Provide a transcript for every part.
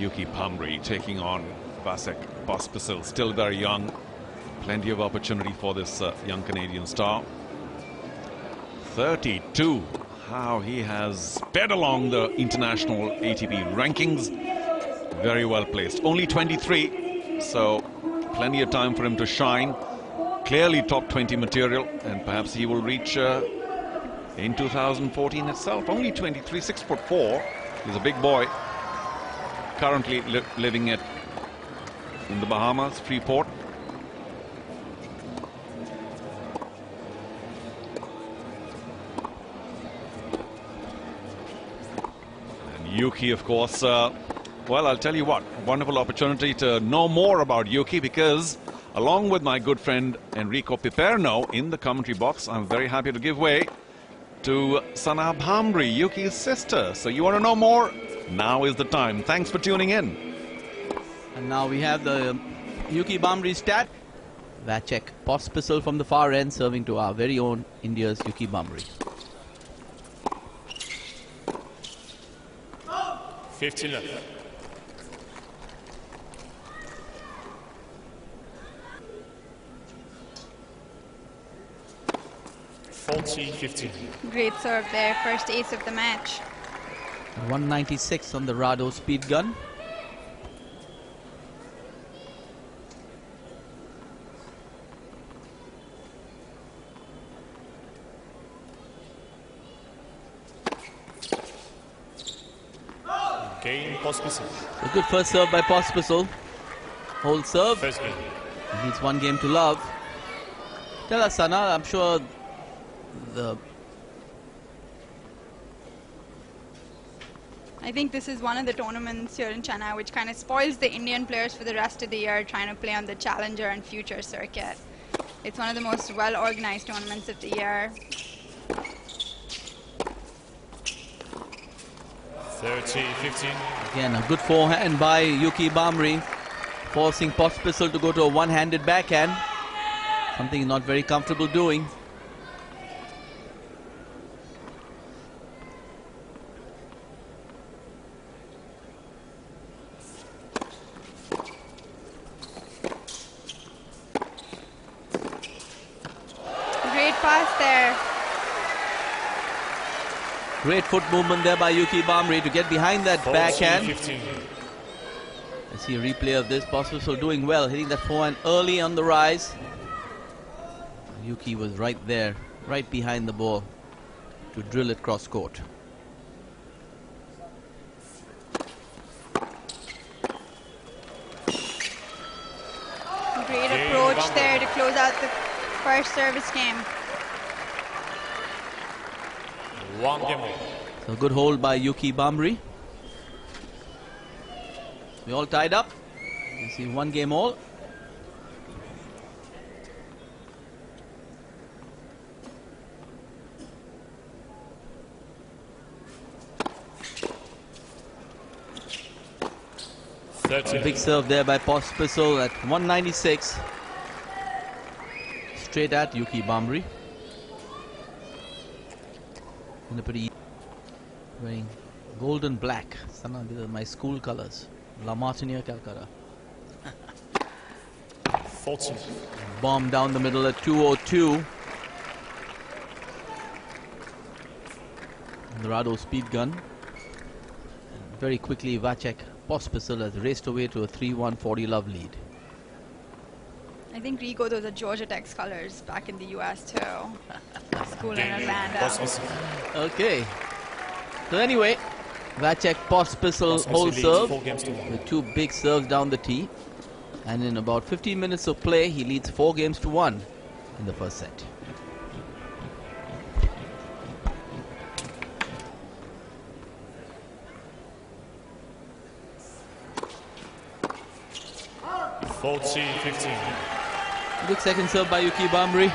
Yuki Bhambri taking on Vasek POSPISIL, still very young. Plenty of opportunity for this young Canadian star. 32. How he has sped along the international ATP rankings. Very well placed. Only 23, so plenty of time for him to shine. Clearly top 20 material, and perhaps he will reach in 2014 itself. Only 23, 6'4". He's a big boy. Currently living in the Bahamas, Freeport. And Yuki, of course, well, I'll tell you what, wonderful opportunity to know more about Yuki, because along with my good friend Enrico Piperno in the commentary box, I'm very happy to give way to Sana Bhambri, Yuki's sister. So you want to know more? Now is the time. Thanks for tuning in. And now we have the Yuki Bhambri stat. Vasek POSPISIL from the far end, serving to our very own India's Yuki Bhambri. 15 left. Great serve there, first ace of the match. 196 on the Rado speed gun. Game POSPISIL. A good first serve by POSPISIL. Hold serve. First game. He needs one game to love. Tell us, Sana, I'm sure I think this is one of the tournaments here in Chennai which kind of spoils the Indian players for the rest of the year trying to play on the Challenger and Future circuit. It's one of the most well-organized tournaments of the year. 30-15. Again, a good forehand by Yuki Bhambri, forcing POSPISIL to go to a one-handed backhand. Something he's not very comfortable doing. Pass there. Great foot movement there by Yuki Bhambri to get behind that backhand. 15. I see a replay of this. POSPISIL doing well, hitting that forehand early on the rise. Yuki was right there, right behind the ball to drill it cross court. Great approach there to close out the first service game. One game all. So good hold by Yuki Bhambri. We all tied up. You see one game all. A big serve there by POSPISIL at 196. Straight at Yuki Bhambri. In a pretty wearing golden black. Sana, these are my school colors. La Martiniere, Calcutta. 14. Bomb down the middle at 202. The Rado speed gun. And very quickly, Vasek POSPISIL has raced away to a 3-1 love lead. I think Rico, those are Georgia Tech's colors back in the US too. School in Orlando. Okay. So anyway, Vasek POSPISIL hold serve with two big serves down the tee. And in about 15 minutes of play, he leads 4-1 in the first set. Good second serve by Yuki Bhambri.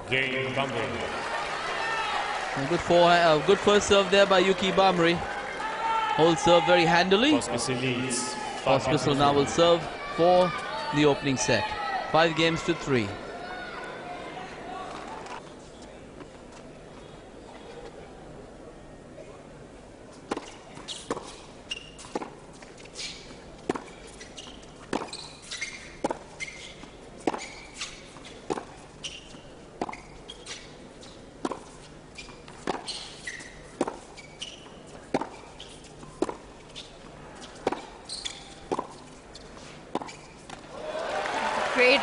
Game Bhambri. A good first serve there by Yuki Bhambri. Hold serve very handily. POSPISIL leads. POSPISIL now will serve for the opening set. 5-3.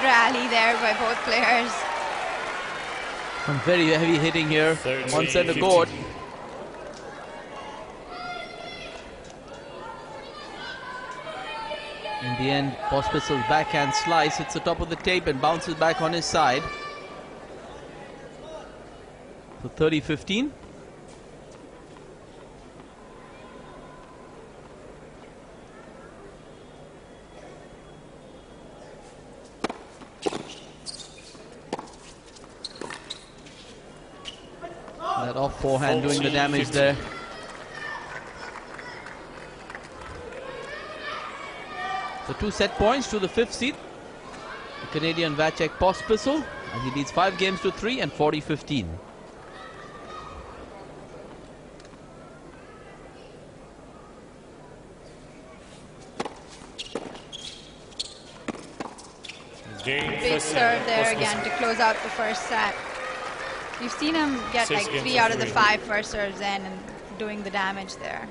rally there by both players. Some very heavy hitting here 30, on center 50. court. In the end, Pospisil's backhand slice hits the top of the tape and bounces back on his side. For 30-15. That off forehand doing the damage 50. there. So 2 set points to the 5th seed, the Canadian Vasek Pospisil, and he leads 5 games to 3 and 40-15. Big serve there again to close out the first set. You've seen him get like 3 out of the 5 first serves in and doing the damage there.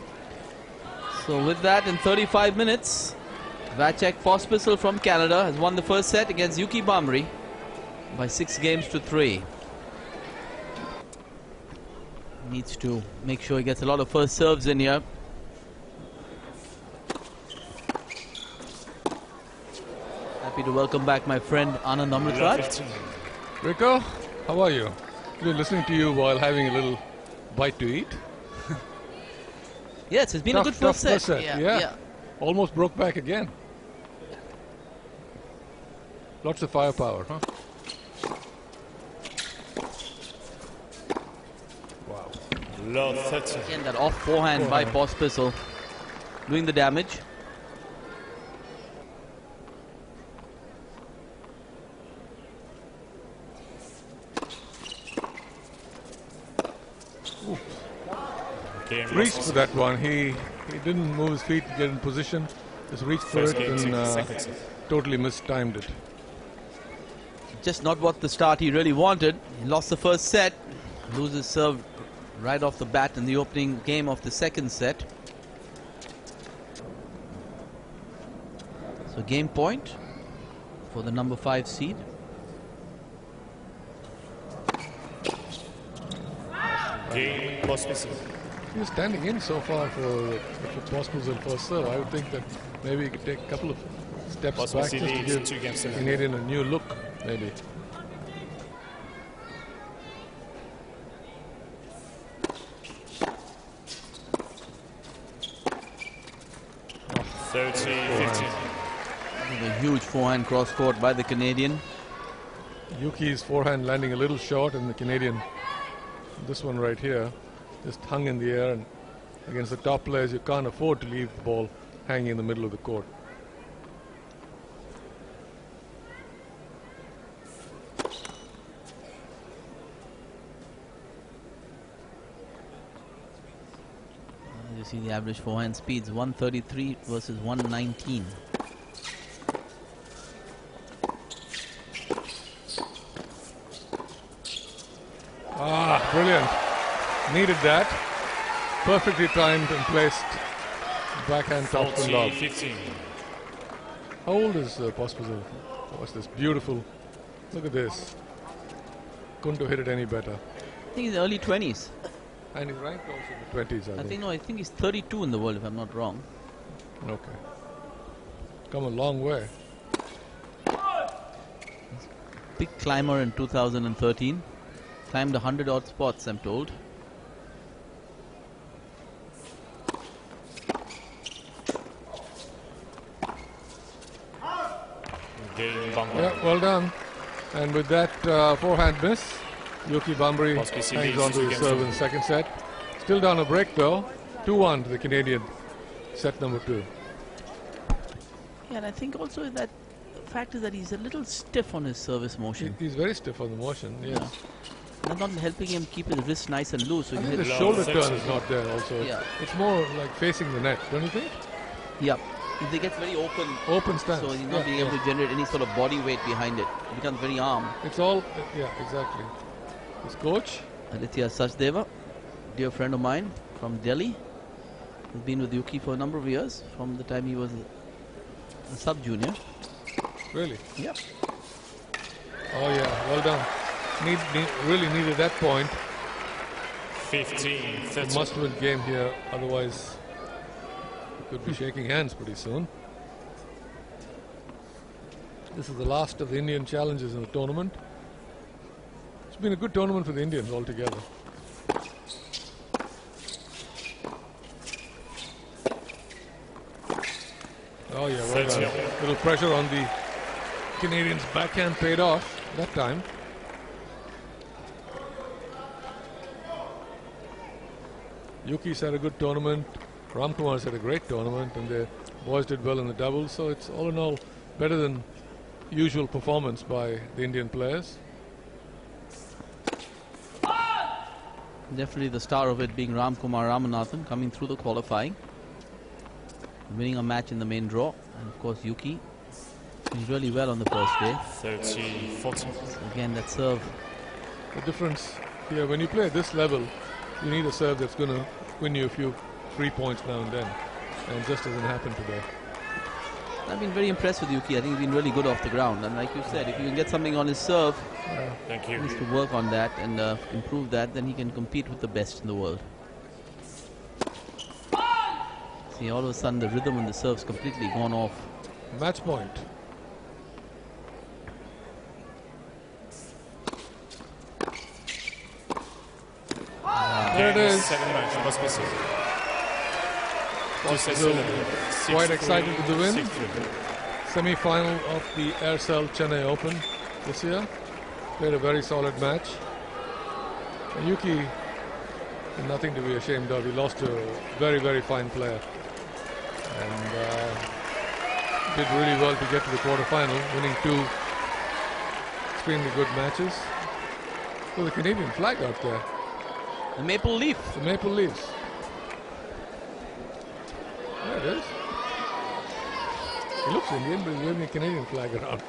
So with that, in 35 minutes, Vasek Pospisil from Canada has won the first set against Yuki Bhambri by 6 games to 3. Needs to make sure he gets a lot of first serves in here. Happy to welcome back my friend Anand Amritraj. Rico, how are you? Been listening to you while having a little bite to eat. Yes, it's been a good first set. Yeah. Almost broke back again. Lots of firepower, huh? Wow. Low 30. Again, that off forehand by Pospisil doing the damage. Reached for that one. He didn't move his feet to get in position. Just reached for it and totally mistimed it. Just not what the start he really wanted. He lost the first set, loses serve right off the bat in the opening game of the second set. So game point for the number 5 seed. Game Pospisil. He's standing in so far for Pospisil first serve. I would think that maybe he could take a couple of steps back just to give 2 games the to Canadian a new look, maybe. Oh, 30-15. A huge forehand cross court by the Canadian. Yuki's forehand landing a little short, and the Canadian, this one right here, just hung in the air. And against the top players, you can't afford to leave the ball hanging in the middle of the court. You see the average forehand speeds 133 versus 119. Ah, brilliant. Needed that. Perfectly timed and placed. Backhand top and lob. 40-15. How old is Pospisil? What's this? Beautiful. Look at this. Couldn't have hit it any better. I think he's early 20s. And he's ranked also in the 20s, I think he's 32 in the world, if I'm not wrong. Okay. Come a long way. Big climber in 2013. Climbed 100 odd spots, I'm told. Game Bhambri. Yeah, well done. And with that forehand miss, Yuki Bhambri POSPISIL hangs leads on to 2 his games serve to in the second set. Still down a break though. 2-1 to the Canadian. Set number 2. Yeah, and I think also that the fact is that he's a little stiff on his service motion. He's very stiff on the motion, yes. Yeah. That's not helping him keep his wrist nice and loose. So I he think the hits shoulder Low turn is not there also. Yeah. It's more like facing the net, don't you think? Yeah. If they get very open, Open stance. so he's not being able to generate any sort of body weight behind it. It becomes very arm. It's all, yeah, exactly. His coach, Aditya Sachdeva, dear friend of mine from Delhi, has been with Yuki for a number of years, from the time he was a sub-junior. really. Yep. Oh yeah, well done. Really needed that point. 15-30. Must-win game here, otherwise we could be shaking hands pretty soon. This is the last of the Indian challenges in the tournament. It's been a good tournament for the Indians altogether. Oh yeah, well done. Little pressure on the Canadians' backhand paid off that time. Yuki's had a good tournament. Ramkumar's had a great tournament, and the boys did well in the doubles. So it's all in all better than usual performance by the Indian players. Definitely the star of it being Ramkumar Ramanathan, coming through the qualifying, winning a match in the main draw, and of course Yuki doing really well on the first day. 30-40. Again, that serve. The difference here, when you play at this level, you need a serve that's going to win you a few free points now and then, and it just doesn't happen today. I've been very impressed with Yuki. I think he's been really good off the ground, and like you said, if you can get something on his serve, Thank he you. needs to work on that and improve that, then he can compete with the best in the world. See, all of a sudden the rhythm and the serve's completely gone off. Match point. There it is. Second match, POSPISIL. Quite excited with the win. Semi-final of the Aircel Chennai Open this year. Played a very solid match. And Yuki, nothing to be ashamed of. He lost to a very, very fine player. And did really well to get to the quarterfinal, winning 2 extremely good matches. With the Canadian flag out there. The maple leaf. The maple leaves. There it is. He looks Indian, but he's waving a Canadian flag around.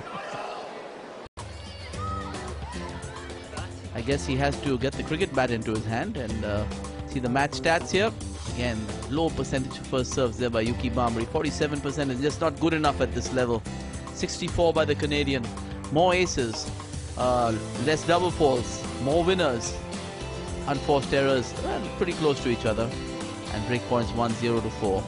I guess he has to get the cricket bat into his hand and see the match stats here. Again, low percentage of first serves there by Yuki Bhambri. 47% is just not good enough at this level. 64 by the Canadian. More aces, less double faults, more winners. Unforced errors, pretty close to each other. And break points 1-0 to 4.